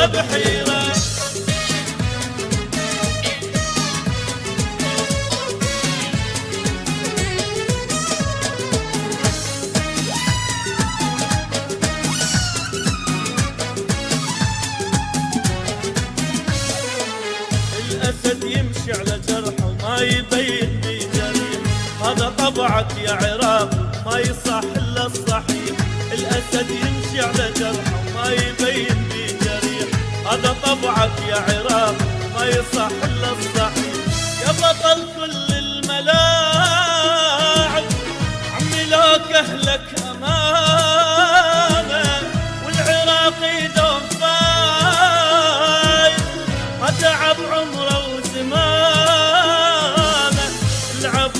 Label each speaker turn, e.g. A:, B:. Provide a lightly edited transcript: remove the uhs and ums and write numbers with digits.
A: وانا بحيرة. الأسد يمشي على جرحه وما يبين بجريح، هذا طبعك يا عراق ما يصح إلا الصحيح. الأسد يمشي على جرحه وما يبين بجريح، هذا طبعك يا عراق ما يصح إلا